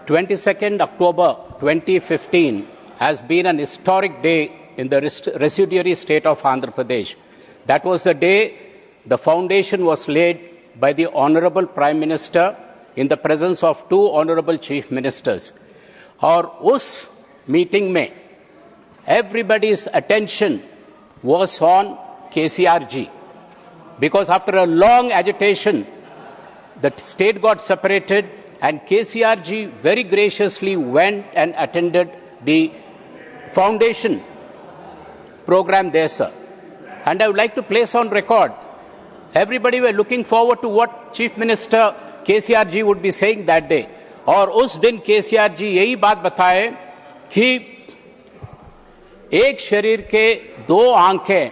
22nd October 2015 has been an historic day in the residuary state of Andhra Pradesh. That was the day the foundation was laid by the Honorable Prime Minister in the presence of two Honorable Chief Ministers. और उस meeting में everybody's attention was on KCRG because after a long agitation, the state got separated and KCRG very graciously went and attended the foundation program there, sir. And I would like to place on record, everybody were looking forward to what Chief Minister KCRG would be saying that day. और उस दिन KCRG यही बात बताए कि एक शरीर के दो आंखें,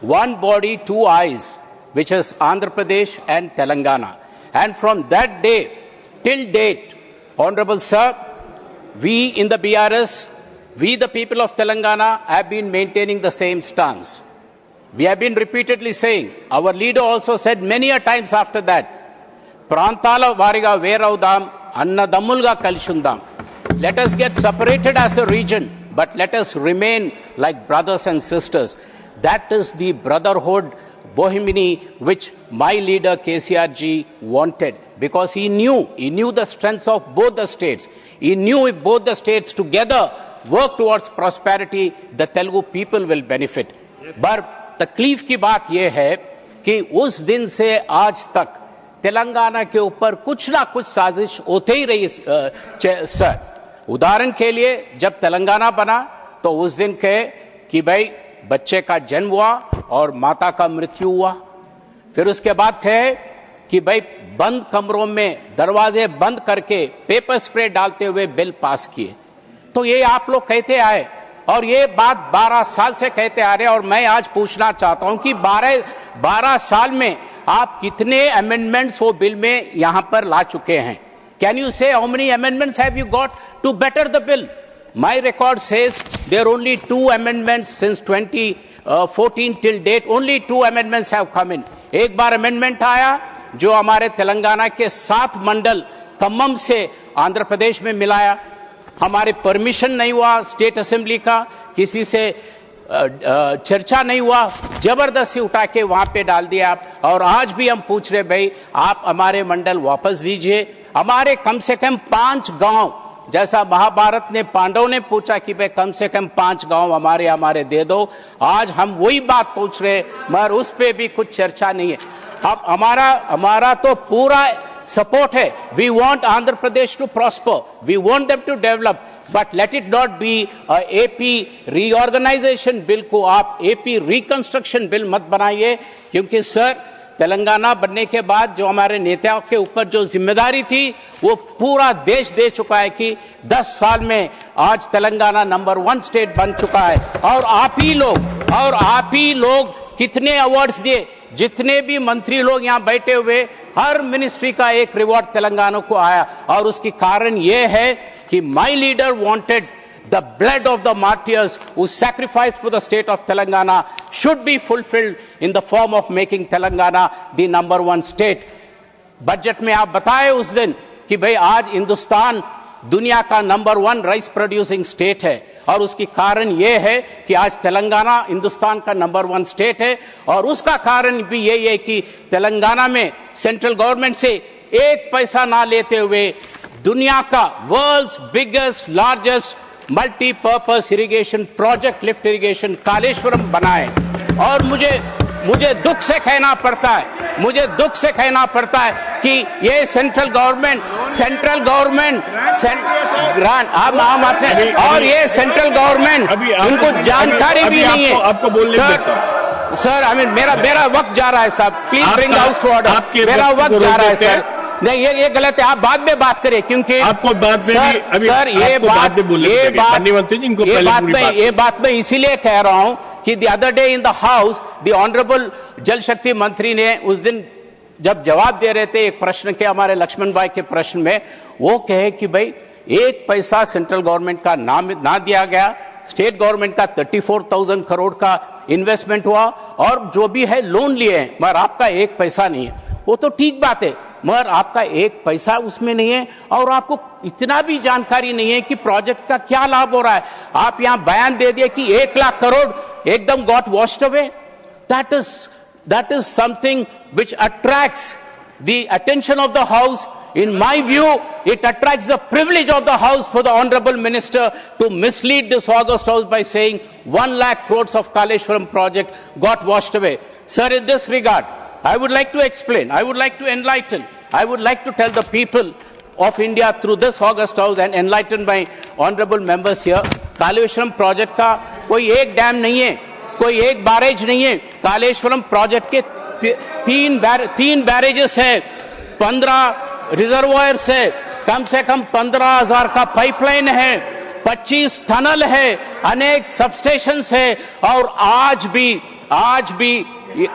one body, two eyes, which is Andhra Pradesh and Telangana. And from that day till date, Honorable Sir, we in the BRS, we the people of Telangana have been maintaining the same stance. We have been repeatedly saying, our leader also said many a times after that, Prantala Variga Veraudam, Annadamulga Kalshundam. Let us get separated as a region, but let us remain like brothers and sisters. That is the brotherhood Bohemini which my leader KCRG wanted, because he knew the strengths of both the states. He knew if both the states together work towards prosperity, the Telugu people will benefit. But तकलीफ की बात यह है कि उस दिन से आज तक तेलंगाना के ऊपर कुछ ना कुछ साजिश होते ही रही सर। उदाहरण के लिए जब तेलंगाना बना तो उस दिन कहे कि भाई बच्चे का जन्म हुआ और माता का मृत्यु हुआ, फिर उसके बाद कहे कि भाई बंद कमरों में दरवाजे बंद करके पेपर स्प्रे डालते हुए बिल पास किए। तो ये आप लोग कहते आए और ये बात 12 साल से कहते आ रहे हैं। और मैं आज पूछना चाहता हूं कि 12 साल में आप कितने अमेंडमेंट्स वो बिल में यहां पर ला चुके हैं? Can you say how many amendments have you got to better the bill? My record says there only 2 amendments since 2014 till date, only 2 amendments have come in. एक बार अमेंडमेंट आया जो हमारे तेलंगाना के 7 मंडल खम्मम से आंध्र प्रदेश में मिलाया, हमारे परमिशन नहीं हुआ स्टेट असेंबली का, किसी से चर्चा नहीं हुआ, जबरदस्ती उठा के वहां पे डाल दिया आप। और आज भी हम पूछ रहे भाई आप हमारे मंडल वापस दीजिए। हमारे कम से कम 5 गांव, जैसा महाभारत ने पांडव ने पूछा कि भाई कम से कम 5 गांव हमारे दे दो, आज हम वही बात पूछ रहे मगर उस पे भी कुछ चर्चा नहीं है। अब हमारा तो पूरा support hai. We want Andhra Pradesh to prosper. We want them to develop. But let it not be a AP reorganization bill को आप AP reconstruction bill मत बनाइए, क्योंकि सर तेलंगाना बनने के बाद जो हमारे नेताओं के ऊपर जो जिम्मेदारी थी वो पूरा देश दे चुका है कि 10 साल में आज तेलंगाना नंबर 1 स्टेट बन चुका है। और आप ही लोग कितने अवार्ड्स दिए, जितने भी मंत्री लोग यहाँ बैठे हुए, हर मिनिस्ट्री का एक रिवॉर्ड तेलंगाना को आया। और उसकी कारण यह है कि my leader wanted the blood of the martyrs who sacrificed for the state of Telangana should be fulfilled in the form of making Telangana the number 1 state. Budget में आप बताए उस दिन कि भाई आज हिंदुस्तान दुनिया का नंबर 1 राइस प्रोड्यूसिंग स्टेट है, और उसकी कारण यह है कि आज तेलंगाना हिंदुस्तान का नंबर 1 स्टेट है। और उसका कारण भी यही है कि तेलंगाना में सेंट्रल गवर्नमेंट से 1 पैसा ना लेते हुए दुनिया का world's biggest largest multipurpose irrigation project lift irrigation Kaleshwaram बनाए। और मुझे दुख से कहना पड़ता है कि ये सेंट्रल गवर्नमेंट और ये सेंट्रल गवर्नमेंट उनको जानकारी भी नहीं है। आपको बोलने सर आई मीन मेरा वक्त जा रहा है साहब, please bring house to order. मेरा वक्त जा रहा है सर, नहीं ये गलत है, आप बाद में बात करें क्योंकि आपको बाद में सर ये बात मैं इसीलिए कह रहा हूं कि the other day in the house the honourable जल शक्ति मंत्री ने उस दिन जब जवाब दे रहे थे एक प्रश्न के, हमारे लक्ष्मण भाई के प्रश्न में, वो कहे कि भाई 1 पैसा सेंट्रल गवर्नमेंट का ना दिया गया, स्टेट गवर्नमेंट का 34,000 करोड़ का इन्वेस्टमेंट हुआ और जो भी है लोन लिए हैं, मगर आपका 1 पैसा नहीं है। वो तो ठीक बात है, मगर आपका एक पैसा उसमें नहीं है और आपको इतना भी जानकारी नहीं है कि प्रोजेक्ट का क्या लाभ हो रहा है। आप यहां बयान दे दिए कि 1 लाख करोड़ एकदम got washed away. That is something which attracts the attention of the House. In my view, it attracts the privilege of the House for the Honorable Minister to mislead this August House by saying 1 lakh crores of Kaleshwaram project got washed away. Sir, in this regard, I would like to explain, I would like to enlighten, I would like to tell the people of India through this August House and enlighten my honorable members here, Kaleshwaram project का कोई एक dam नहीं है, कोई एक barrage नहीं है। Kaleshwaram project के तीन बैरेजेस है, 15 रिजर्वायर्स है, कम से कम 15,000 का पाइपलाइन है, 25 टनल है, अनेक सबस्टेशंस है। और आज भी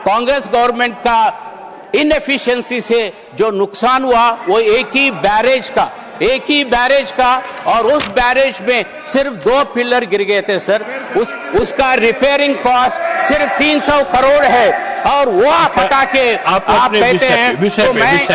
कांग्रेस गवर्नमेंट का इनएफिशिएंसी से जो नुकसान हुआ वो एक ही बैरेज का और उस बैरेज में सिर्फ 2 पिलर गिर गए थे सर। उसका रिपेयरिंग कॉस्ट सिर्फ 300 करोड़ है और वो आप हटा के आप कहते हैं। तो मैं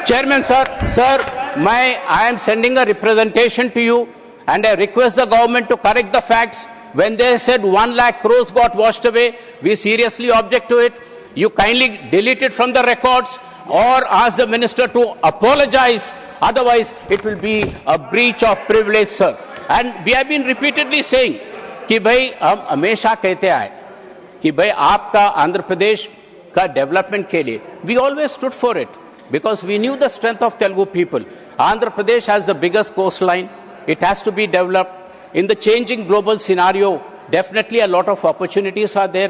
चेयरमैन सर मैं I am sending a representation to you and I request the government to correct the facts. When they said 1 lakh crores got washed away, we seriously object to it. You kindly delete it from the records or ask the minister to apologize. Otherwise, it will be a breach of privilege, sir. And we have been repeatedly saying कि भाई हम हमेशा कहते आए कि भाई आपका आंध्र प्रदेश का डेवलपमेंट के लिए we always stood for it because we knew the strength of Telugu people. Andhra Pradesh has the biggest coastline. It has to be developed. In the changing global scenario, definitely a lot of opportunities are there,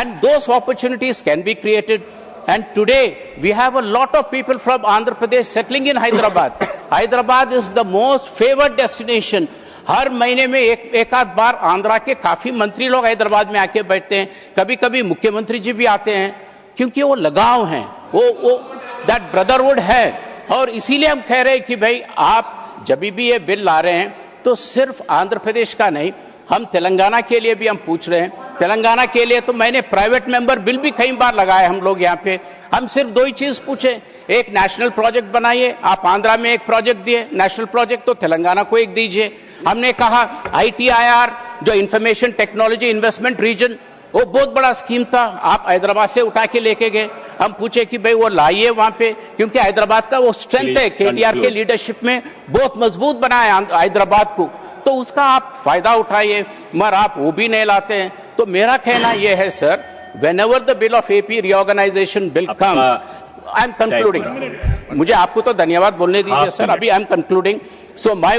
and those opportunities can be created. And today, we have a lot of people from Andhra Pradesh settling in Hyderabad. Hyderabad is the most favored destination. हर महीने में एक आध बार आंध्रा के काफी मंत्री लोग हैदराबाद में आके बैठते हैं, कभी कभी मुख्यमंत्री जी भी आते हैं, क्योंकि वो लगाव हैं, वो दैट ब्रदरहुड है। और इसीलिए हम कह रहे हैं कि भाई आप जब भी ये बिल ला रहे हैं तो सिर्फ आंध्र प्रदेश का नहीं, हम तेलंगाना के लिए भी हम पूछ रहे हैं। तेलंगाना के लिए तो मैंने प्राइवेट मेंबर बिल भी कई बार लगाए हम लोग यहाँ पे। हम सिर्फ 2 ही चीज पूछे, एक नेशनल प्रोजेक्ट बनाइए, आप आंध्रा में एक प्रोजेक्ट दिए नेशनल प्रोजेक्ट, तो तेलंगाना को एक दीजिए। हमने कहा ITIR जो इंफॉर्मेशन टेक्नोलॉजी इन्वेस्टमेंट रीजन, वो बहुत बड़ा स्कीम था, आप हैदराबाद से उठा के लेके गए। हम पूछे कि भाई वो लाइए वहां पे, क्योंकि हैदराबाद का वो स्ट्रेंथ है, KTR के लीडरशिप में बहुत मजबूत बनाया हैदराबाद को, तो उसका आप फायदा उठाइए, मगर आप वो भी नहीं लाते हैं। तो मेरा कहना यह है sir, whenever the bill of AP reorganization bill comes, I am concluding. मुझे आपको तो धन्यवाद बोलने दीजिए सर, अभी I am concluding. So my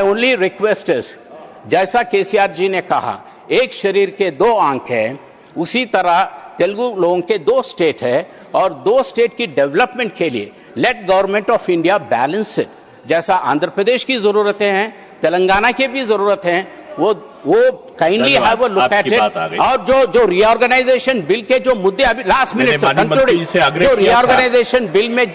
only request is, जैसा केसीआर जी ने कहा एक शरीर के 2 आंख है, उसी तरह तेलुगु लोगों के 2 स्टेट है और 2 स्टेट की डेवलपमेंट के लिए let government of India balance it. जैसा आंध्र प्रदेश की जरूरतें हैं, तेलंगाना की भी जरूरत है, वो kindly have a look at it. और जो रीऑर्गेनाइजेशन बिल के जो मुद्दे अभी लास्ट मिनट कंक्लूडिंग, जो रीऑर्गेनाइजेशन बिल में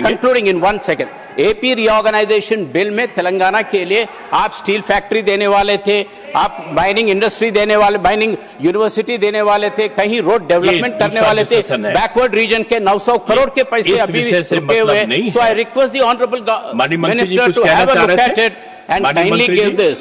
कंक्लूडिंग इन 1 सेकेंड, AP रीऑर्गेनाइजेशन बिल में तेलंगाना के लिए आप स्टील फैक्ट्री देने वाले थे, आप माइनिंग इंडस्ट्री देने वाले, माइनिंग यूनिवर्सिटी देने वाले थे, कहीं रोड डेवलपमेंट करने वाले थे, बैकवर्ड रीजन के 900 करोड़ के पैसे अभी भी रुके हुए। So I request the honourable minister to have a look at it and kindly give this